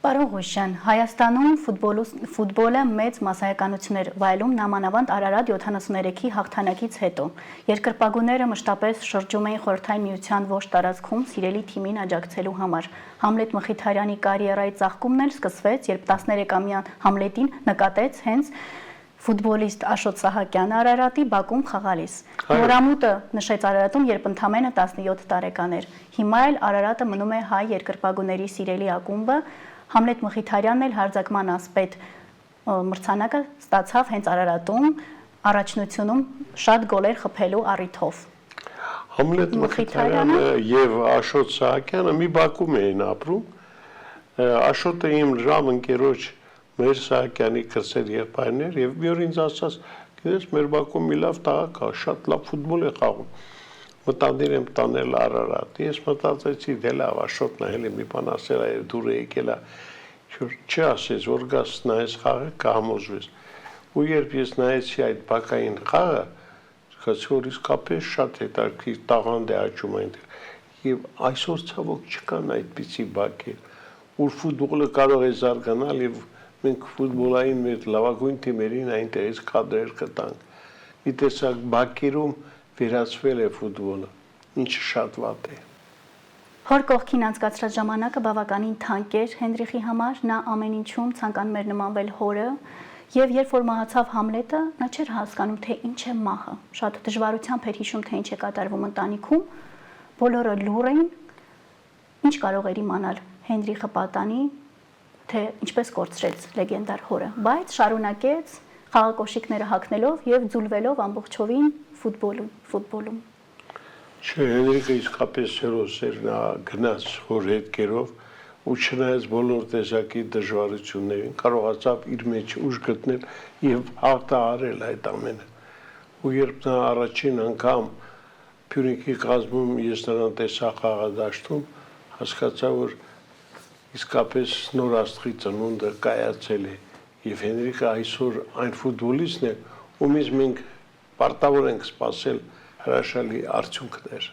Պարոն Ղուշյան, Հայաստանում ֆուտբոլը մեծ մասսայականություն էր վայելում նամանավանդ Արարատ 73-ի հաղթանակից հետո։ Երկրպագուները մշտապես շրջում էին Խորհրդային Միության ողջ տարածքում սիրելի թիմին աջակցելու համար։ Համլետ Մխիթարյանի կարիերայի ծաղկումն էլ սկսվեց, երբ 13-ամյա Համլետին նկատեց հենց ֆուտբոլիստ Աշոտ Սահակյանը Արարատի Բաքում խաղալիս։ Նորամուտը նշեց Արարատում, երբ ընդամենը 17 տարեկան էր։ Հիմա էլ Արարատը մնում է հայ երկրպագուների սիրելի ակումբը։ Համլետ Մխիթարյանն էլ հարձակման ասպետ մրցանակը ստացավ հենց Արարատում, առաջնությունում շատ գոլեր խփելու առիթով։ Համլետ Մխիթարյանը եւ Աշոտ Սահակյանը մի Բաքում էին ապրում։ Աշոտը իմ ժամ ընկերոջ մեր Սահակյանի կրսեր եղբայրներ եւ մի օր ինձ ասաց, գիտես, մեր Բաքում մի լավ տղա կա, շատ լավ ֆուտբոլ է խաղում։ Մտադիր եմ տանել Արարատ։ Ես մտածեցի, դե լավ, Աշոտն էլ մի բան ասել է, դուրը եկել է, չասես, որ գաս նայես խաղը, կհամոզվես։ Ու երբ ես նայեցի այդ բակային խաղը, զգացի, որ իսկապես շատ հետաքրքիր տաղանդ է աճում այնտեղ։ Եվ այսօր ցավոք չկան այդպիսի բակեր, որ ֆուտբոլը կարող է զարգանալ եւ մենք ֆուտբոլային մեր լավագույն թիմերին այնտեղից կադրեր կտանք։ Մի տեսակ բակերում վերածվել է ֆուտբոլը, ինչը շատ վատ է։ Հոր կողքին անցկացրած ժամանակը բավականին թանկ էր Հենրիխի համար, նա ամեն ինչում ցանկանում էր նմանվել հորը, եւ երբ որ մահացավ Համլետը, նա չէր հասկանում, թե ինչ է մահը։ Շատ դժվարությամբ էր հիշում, թե ինչ է կատարվում ընտանիքում, բոլորը լուռ էին, ինչ կարող էր իմանալ Հենրիխը պատանի, թե ինչպես կորցրեց լեգենդար հորը, բայց շարունակեց խաղակոշիկները հագնելով եւ ձուլվելով ամբողջովին ֆուտբոլում։ Չէ, Հենրիկը իսկապես հերոս էր, նա գնաց հոր հետքերով ու չնայած բոլոր տեսակի դժվարություններին կարողացավ իր մեջ ուժ գտնել եւ հաղթահարել այդ ամենը։ Ու երբ նա առաջին անգամ Փյունիկի կազմում ես նրան տեսա խաղադաշտում, հասկացա, որ իսկապես նոր աստղի ծնունդը կայացել է եւ Հենրիկը այսօր այն ֆուտբոլիստն է, ումից մենք պարտավոր ենք սպասել հրաշալի արդյունքներ։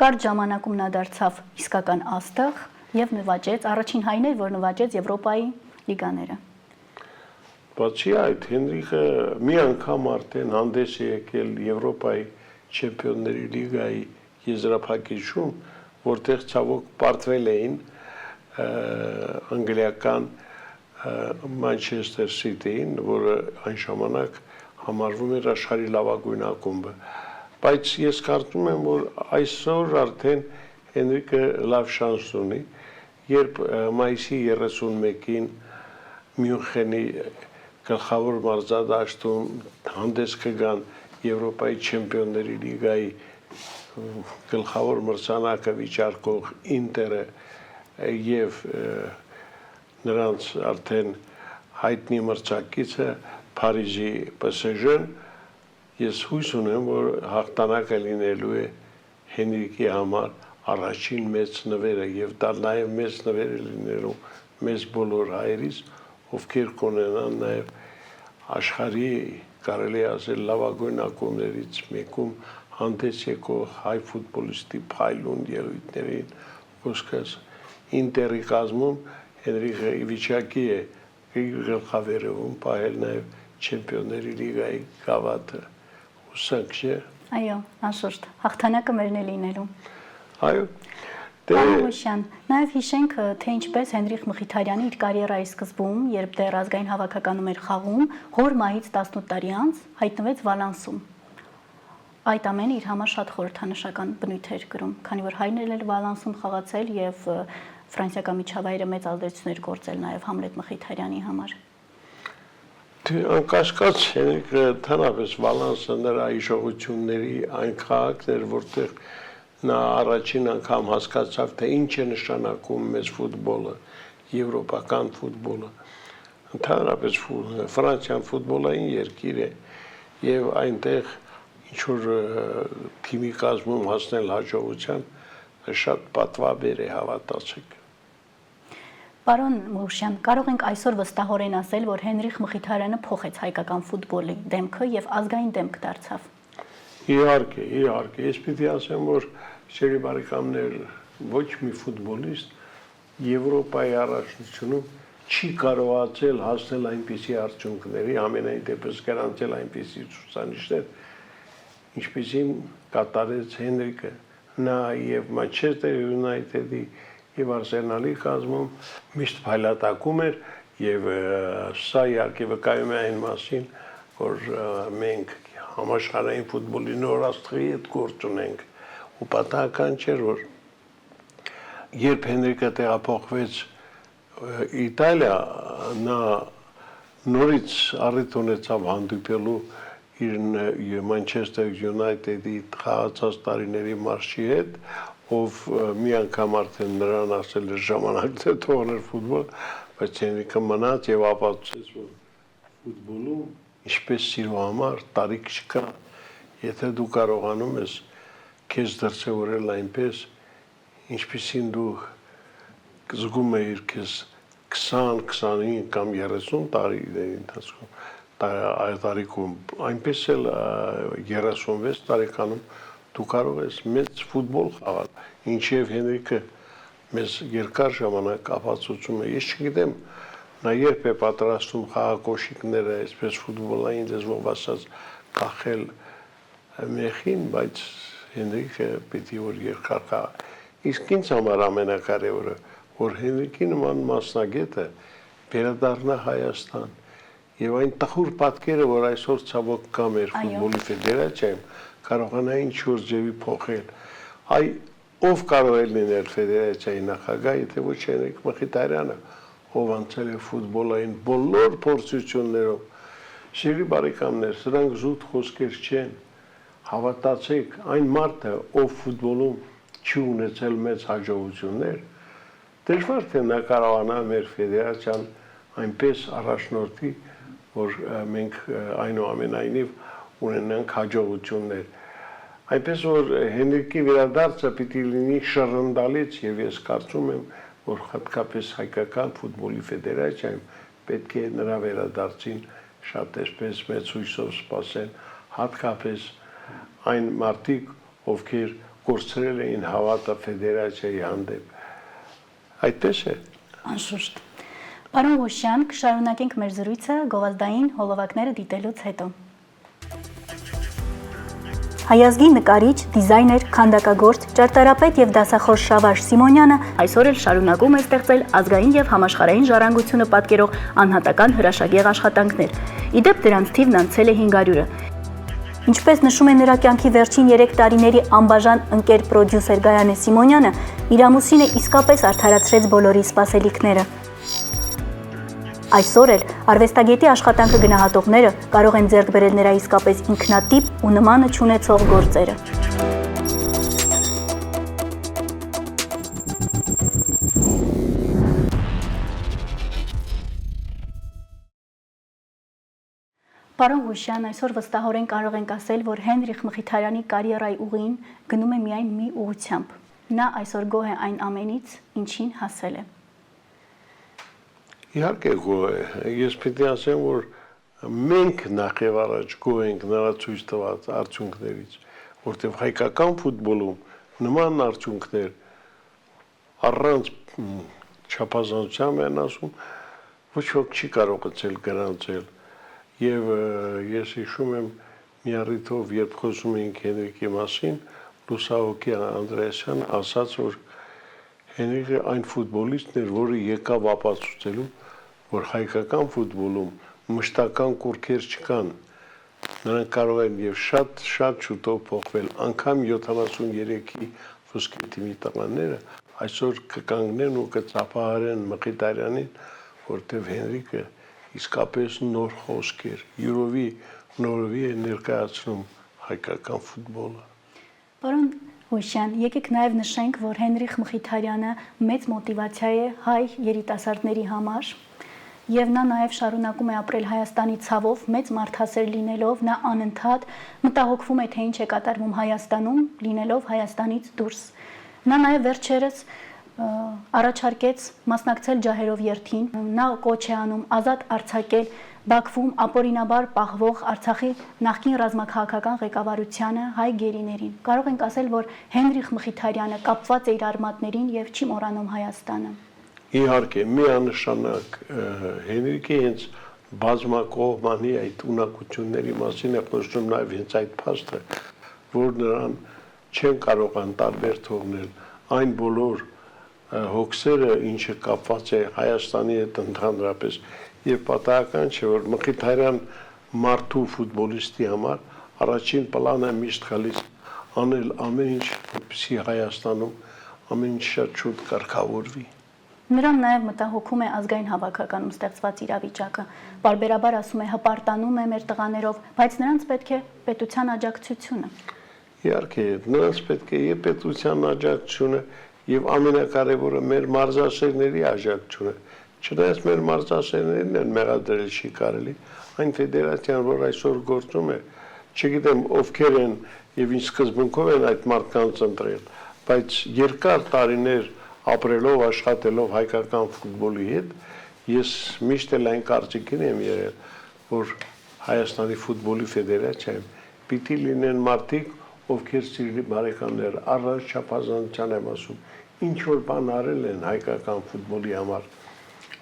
Կարճ ժամանակում նա դարձավ իսկական աստղ եւ նվաճեց առաջին հայն էր, որ նվաճեց Եվրոպայի լիգաները։ Բացի այդ, Հենրիխը մի անգամ արդեն հանդես է եկել Եվրոպայի չեմպիոնների լիգայի եզրափակիչում, որտեղ ցավոք պարտվել էին անգլիական Մանչեսթեր Սիթիին, որը այն ժամանակ համարվում էր աշխարհի լավագույն ակումբը։ Բայց ես կարծում եմ, որ այսօր արդեն Հենրիկը լավ շանս ունի, երբ մայիսի 31-ին Մյունխենի գլխավոր մարզադաշտում հանդես կգան Եվրոպայի չեմպիոնների լիգայի գլխավոր մրցանակը վիճարկող Ինտերը եւ նրանց արդեն հայտնի մրցակիցը Փարիզի PSG-ն, ես հույս ունեմ, որ հաղթանակը լինելու է Հենրիկի համար առաջին մեծ նվերը եւ դա նաեւ մեծ նվեր է լինելու մեզ բոլոր հայերիս, ովքեր կունենան նաեւ աշխարհի կարելի ասել լավագույն ակումբներից մեկում հանդես եկող հայ ֆուտբոլիստի փայլուն ելույթներին, ոսկես Ինտերի կազմում Հենրիխը վիճակի է գլխավերևում պահել նաեւ չեմպիոնների լիգայի գավաթը, հուսանք չէ։ Այո, անշուշտ, հաղթանակը մերն է լինելու։ Այո, Պարոն նաև հիշենք, թե ինչպես Հենրիխ Մխիթարյանը իր կարիերայի սկզբում, երբ դեռ ազգային հավաքականում էր խաղում, հոր մահից 18 տարի անց հայտնվեց Վալանսում։ Այդ ամենը իր համար շատ խորհրդանշական բնույթ էր կրում, քանի որ հայրն էլ Վալանսում խաղացել եւ ֆրանսիական միջավայրը մեծ ազդեցություն էր գործել նաև Համլետ Մխիթարյանի համար։ Անկասկած Հենրիկը թանավես Վալանսը նրա հիշողությունների այն քաղաքն էր, որտեղ նա առաջին անգամ հասկացավ, թե ինչ է նշանակում մեծ ֆուտբոլը, եվրոպական ֆուտբոլը։ Ընդհանրապես Ֆրանսիան ֆուտբոլային երկիր է եւ այնտեղ ինչ որ թիմի կազմում հասնել հաջողության շատ պատվաբեր է, հավատացեք։ Պարոն Մուրշյան, կարող ենք այսօր վստահորեն ասել, որ Հենրիխ Մխիթարյանը փոխեց հայկական ֆուտբոլի դեմքը եւ ազգային դեմք դարձավ։ Իհարկե, ես պիտի ասեմ, որ Սերի բարեկամներ, ոչ մի ֆուտբոլիստ Եվրոպայի առաջնությունում չի կարողացել հասնել այնպիսի արդյունքների, ամենայն դեպս գրանցել այնպիսի ցուցանիշներ, ինչպիսին կատարեց Հենրիկը, նա եւ Manchester United-ի եւ Arsenal-ի կազմում միշտ փայլատակում էր եւ սա իհարկե վկայում է այն մասին, որ մենք համաշխարհային ֆուտբոլի նոր աստղի հետ գործ ունենք ու պատահական չէր, որ երբ Հենրիկը տեղափոխվեց Իտալիա, նա նորից առիթ ունեցավ հանդիպելու իր Manchester United-ի խաղացած տարիների մարշի հետ, ով մի անգամ արդեն նրան ասել էր ժամանակն է թողնել ֆուտբոլ, բայց Հենրիկը մնաց եւ ապացուցեց, որ ֆուտբոլում ինչպես սիրո համար տարիք չկա, եթե դու կարողանում ես քեզ դրսևորել այնպես, ինչպեսին դու զգում ես քեզ 20, 25 կամ 30 տարիների ընթացքում, տարիքում, այնպես էլ 36 տարեկանում դու կարող ես մեծ ֆուտբոլ խաղալ, ինչև Հենրիկը մեզ երկար ժամանակ ապացուցում է, ես չգիտեմ, նա երբ է պատրաստում խաղակոշիկները, այսպես ֆուտբոլային լեզվով ասած, կախել մեխին, բայց Հենրիկը պիտի որ երկար խաղա։ Իսկ ինձ համար ամենակարևորը, որ Հենրիկի նման մասնագետը վերադառնա Հայաստան եւ այն տխուր պատկերը, որ այսօր ցավոք կա մեր ֆուտբոլի ֆեդերացիայում, կարողանա ինչ-որ ձևի փոխել։ Այ ով կարող է լինել ֆեդերացիայի նախագահ, եթե ոչ Հենրիկ Մխիթարյանը, ով անցել է ֆուտբոլային բոլոր փորձություններով։ Սիրելի բարեկամներ, սրանք զուտ խոսքեր չեն։ Հավատացեք, այն մարդը, ով ֆուտբոլում չի ունեցել մեծ հաջողություններ, դժվար թե նա կարողանա մեր ֆեդերացիան այնպես առաջնորդի, որ մենք այնուամենայնիվ ունենանք հաջողություններ։ Այնպես որ Հենրիկի վերադարձը պիտի լինի շռնդալից եւ ես կարծում եմ, որ հատկապես հայկական ֆուտբոլի ֆեդերացիայում պետք է նրա վերադարձին շատ այսպես մեծ հույսով սպասեն, հատկապես այն մարդիկ, ովքեր կորցրել էին հավատը ֆեդերացիայի հանդեպ։ Այդպես է։ Անշուշտ։ Պարոն Ղուշյան, կշարունակենք մեր զրույցը գովազդային հոլովակները դիտելուց հետո։ Հայազգի նկարիչ, դիզայներ, քանդակագործ, ճարտարապետ եւ դասախոս Շավարժ Սիմոնյանը այսօր էլ շարունակում է ստեղծել ազգային եւ համաշխարհային ժառանգությունը պատկերող անհատական հրաշագեղ աշխատանքներ։ Իդեպ դրանց թիվն անցել է 500-ը։ Ինչպես նշում է նրա կյանքի վերջին 3 տարիների անբաժան ընկեր պրոդյուսեր Գայանե Սիմոնյանը, իր ամուսինը իսկապես արդարացրեց բոլորի սպասելիքները։ Այսօր էլ արվեստագետի աշխատանքը գնահատողները կարող են ձեռք բերել նրա իսկապես ինքնատիպ ու նմանը չունեցող գործերը։ Պարոն Ղուշյան, այսօր վստահորեն կարող ենք ասել, որ Հենրիխ Մխիթարյանի կարիերայի ուղին գնում է միայն մի ուղղությամբ։ Նա այսօր գոհ է այն ամենից, ինչին հասել է։ Իհարկե գոհ է, ես պիտի ասեմ, որ մենք նախ եւ առաջ գոհ ենք նրա ցույց տված արդյունքներից, որտեղ հայկական ֆուտբոլում նման արդյունքներ առանց չափազանցության են ասում, ոչ ոք չի կարողացել գրանցել։ Եվ ես հիշում եմ մի առիթով, երբ խոսում էինք Հենրիկի մասին, Լուսահոգի Անդրեասյանը ասաց, որ Հենրիկը այն ֆուտբոլիստն էր, որը եկավ ապացուցելու, որ հայկական ֆուտբոլում մշտական կուրքեր չկան։ Նրանք կարող են եւ շատ շուտով փոխվել, անգամ 73-ի ոսկե թիմի տղաները այսօր կկանգնեն ու կծափահարեն Մխիթարյանին, որտեղ Հենրիկը իսկապես նոր խոսք էր, յուրովի նորովի է ներկայացնում հայկական ֆուտբոլը։ Պարոն Հուշյան, եկեք նաև նշենք, որ Հենրիխ Մխիթարյանը մեծ մոտիվացիա է հայ երիտասարդների համար եւ նա նաև շարունակում է ապրել Հայաստանի ցավով, մեծ մարդասեր լինելով, նա անընդհատ մտահոգվում է, թե ինչ է կատարվում Հայաստանում, լինելով Հայաստանից դուրս։ Նա նաև վերջերս առաջարկեց մասնակցել ջահերով երթին, նա կոչ է անում ազատ արձակել Բաքվում ապօրինաբար պահվող Արցախի նախկին ռազմաքաղաքական ղեկավարությանը հայ գերիներին։ Կարող ենք ասել, որ Հենրիխ Մխիթարյանը կապված է իր արմատներին եւ չի մոռանում Հայաստանը։ Իհարկե, միանշանակ Հենրիկը հենց բազմակողմանի այդ ունակությունների մասին է խոսում նաև հենց այդ փաստը, որ նրան չեն կարող անտարբեր թողնել այն բոլոր հոգսերը, ինչը կապված է Հայաստանի հետ ընդհանրապես, եւ պատահական չէ, որ Մխիթարյան մարդու ֆուտբոլիստի համար առաջին պլանը միշտ գալիս անել ամեն ինչ, որպեսզի Հայաստանում ամեն ինչ շատ շուտ կարգավորվի։ Նրան նաև մտահոգում է ազգային հավաքականում ստեղծված իրավիճակը։ Բարբերաբար ասում է հպարտանում է մեր տղաներով, բայց նրանց պետք է պետության աջակցությունը։ Իհարկե, նրանց պետք է եւ պետության աջակցությունը եւ ամենակարևորը մեր մարզասերների աջակցությունը։ Չնայած մեր մարզասերներն են մեղադրել չի կարելի, այն ֆեդերացիան, որ այսօր գործում է, չգիտեմ ովքեր են եւ ինչ սկզբունքով են այդ մարդկանց ընտրել, բայց երկար տարիներ ապրելով, աշխատելով հայկական ֆուտբոլի հետ, ես միշտ էլ այն կարծիքին եմ եղել, որ Հայաստանի ֆուտբոլի ֆեդերացիայում պիտի լինեն մարդիկ, ովքեր սիրելի բարեկամներ, առանց չափազանցության եմ ասում, ինչ որ բան արել են հայկական ֆուտբոլի համար։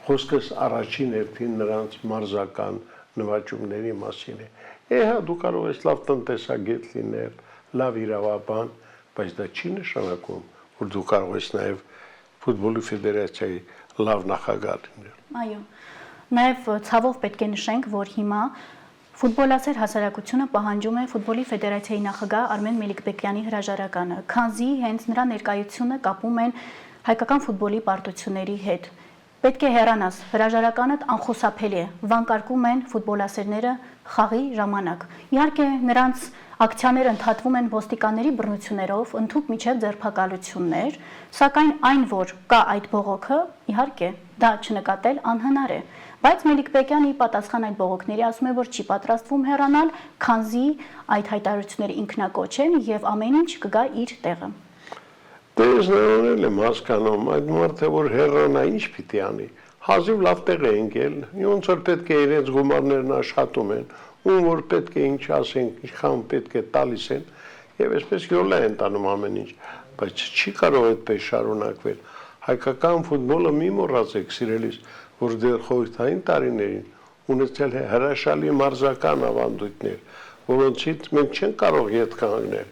Խոսքս առաջին հերթին նրանց մարզական նվաճումների մասին է։ Հա դու կարող ես լավ տնտեսագետ լինել, լավ իրավաբան, բայց դա չի նշանակում, որ դու կարող ես նաև ֆուտբոլի ֆեդերացիայի լավ նախագահ լինել։ Այո։ Նաև ցավով պետք է նշենք, որ հիմա ֆուտբոլասեր հասարակությունը պահանջում է ֆուտբոլի ֆեդերացիայի նախագահ Արմեն Մելիքբեկյանի հրաժարականը, քանզի հենց նրա ներկայությունը կապում են հայկական ֆուտբոլի պարտությունների հետ։ Պետք է հեռանաս, հրաժարականդ անխուսափելի է, վանկարկում են ֆուտբոլասերները խաղի ժամանակ։ Իհարկե նրանց ակցիաները ընդհատվում են ոստիկանների բռնություններով, ընդհուպ միջև ձերբակալություններ, սակայն այն, որ կա այդ բողոքը, իհարկե դա չնկատել անհնար է։ Բայց Մելիքբեկյանը ի պատասխան այդ բողոքների ասում է, որ չի պատրաստվում հեռանալ, քանզի այդ հայտարարությունները ինքնակոչ են եւ ամեն ինչ կգա իր տեղը։ Դες նրանել եմ հասկանում, այդ մարդը որ հեռանա ինչ պիտի անի, հազիվ լավ տեղ է ընկել, ոնց որ պետք է իրենց գումարներն աշխատում են, ում որ պետք է ինչ ասենք, ինչքան պետք է տալիս են, եւ այսպես յոլա են տանում ամեն ինչ, բայց չի կարող այդպես շարունակվել։ Հայկական ֆուտբոլը մի մոռացեք, սիրելիս, որ դեռ խորհրդային տարիներին ունեցել է հրաշալի մարզական ավանդույթներ, որոնցից մենք չենք կարող ետ կանգնել։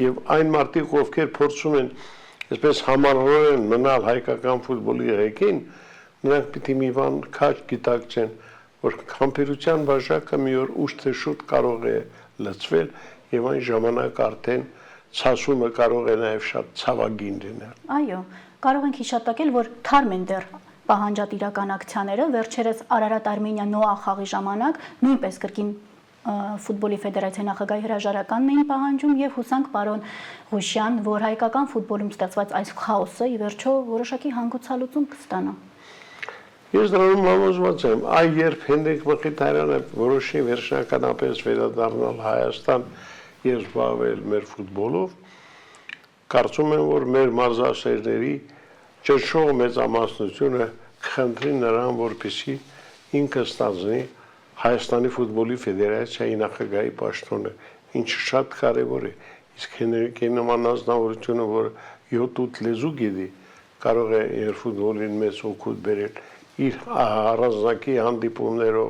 Եվ այն մարդիկ, ովքեր փորձում են այսպես համառորեն մնալ հայկական ֆուտբոլի ղեկին, նրանք պիտի մի բան քաջ գիտակցեն, որ համբերության բաժակը մի օր ուշ թե շուտ կարող է լցվել եւ այն ժամանակ արդեն ցասումը կարող է նաեւ շատ ցավագին լինել։ Այո, կարող ենք հիշատակել, որ թարմ են դեռ պահանջատիրական ակցիաները, վերջերս Արարատ-Արմենիա Նոա խաղի ժամանակ նույնպես կրկին ֆուտբոլի ֆեդերացիայի նախագահի հրաժարականն էին պահանջում եւ հուսանք պարոն Ղուշյան, որ հայկական ֆուտբոլում ստեղծված այս քաոսը ի վերջո որոշակի հանգուցալուծում կստանա։ Ես դրանում համոզված եմ, այ երբ Հենրիկ Մխիթարյանը որոշի վերջնականապես վերադառնալ Հայաստան եւ զբաղվել մեր ֆուտբոլով, կարծում եմ, որ մեր մարզասերների ճնշող մեծամասնությունը կխնդրի նրան, որպեսզի ինքը ստանձնի Հայաստանի ֆուտբոլի ֆեդերացիայի նախագահի պաշտոնը, ինչը շատ կարևոր է, իսկ Հենրիկի նման անձնավորությունը, որ 7-8 լեզու գիտի, կարող է իր ֆուտբոլին մեծ օգուտ բերել իր առանձնակի հանդիպումներով,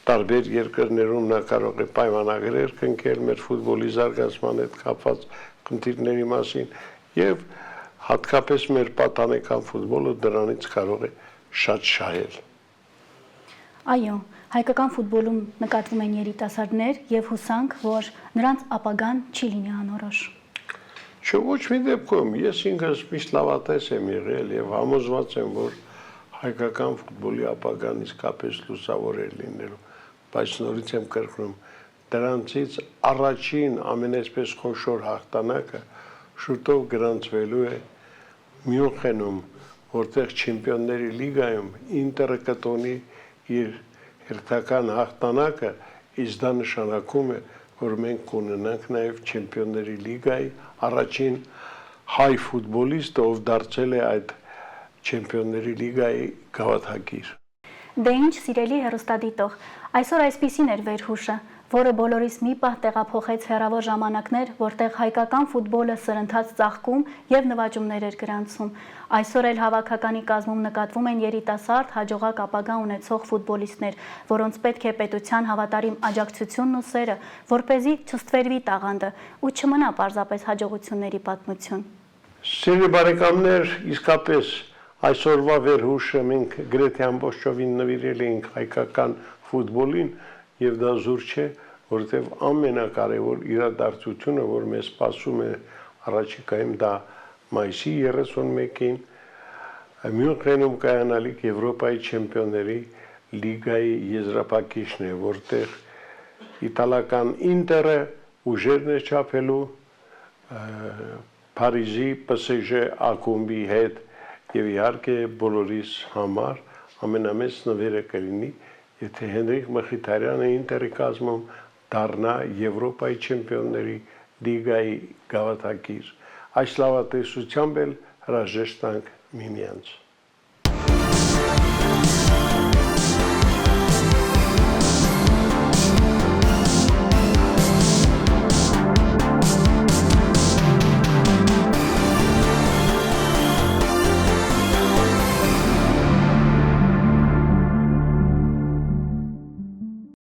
տարբեր երկրներում նա կարող է պայմանագրեր կնքել մեր ֆուտբոլի զարգացման հետ կապված խնդիրների մասին եւ հատկապես մեր պատանեկան ֆուտբոլը դրանից կարող է շատ շահել։ Այո, հայկական ֆուտբոլում նկատվում են երիտասարդներ եւ հուսանք, որ նրանց ապագան չի լինի անորոշ։ Չէ, ոչ մի դեպքում ես ինքս միշտ լավատես եմ եղել եւ համոզված եմ, որ հայկական ֆուտբոլի ապագան իսկապես լուսավոր է լինելու, բայց նորից եմ կրկնում, դրանցից առաջին ամենայսպես խոշոր հաղթանակը շուտով գրանցվելու է Մյունխենում, որտեղ Չեմպիոնների լիգայում Ինտերը կտոնի իր հերթական հաղթանակը, իսկ դա նշանակում է, որ մենք կունենանք նաև Չեմպիոնների լիգայի առաջին հայ ֆուտբոլիստը, ով դարձել է այդ Չեմպիոնների լիգայի գավաթակիր։ Դե ինչ, սիրելի հեռուստադիտող, այսօր այսպիսին էր վերհուշը, որը բոլորիս մի պահ տեղափոխեց հեռավոր ժամանակներ, որտեղ հայկական ֆուտբոլը սրընթաց ծաղկում եւ նվաճումներ էր գրանցում։ Այսօր էլ հավաքականի կազմում նկատվում են երիտասարդ, հաջողակ ապագա ունեցող ֆուտբոլիստներ, որոնց պետք է պետության հավատարիմ աջակցությունն ու սերը, որպեսզի չստվերվի տաղանդը ու չմնա պարզապես հաջողությունների պատմություն։ Սիրելի բարեկամներ, իսկապես այսօրվա վերհուշը մենք գրեթե ամբողջովին նվիրել էինք հայկական ֆուտբոլին եւ դա զուր չէ, որովհետեւ ամենակարևոր իրադարձությունը, որ մեզ սպասում է առաջիկայում, դա մայիսի 31-ին Մյունխենում կայանալիք Եվրոպայի չեմպիոնների լիգայի եզրափակիչն է, որտեղ իտալական Ինտերը ուժերն է չափելու Փարիզի PSG ակումբի հետ եւ իհարկե բոլորիս համար ամենամեծ նվերը կլինի, եթե Հենրիկ Մխիթարյանը Ինտերի կազմում դառնա Եվրոպայի չեմպիոնների լիգայի գավաթակիր։ Այս լավատեսությամբ էլ հրաժեշտ տանք միմյանց։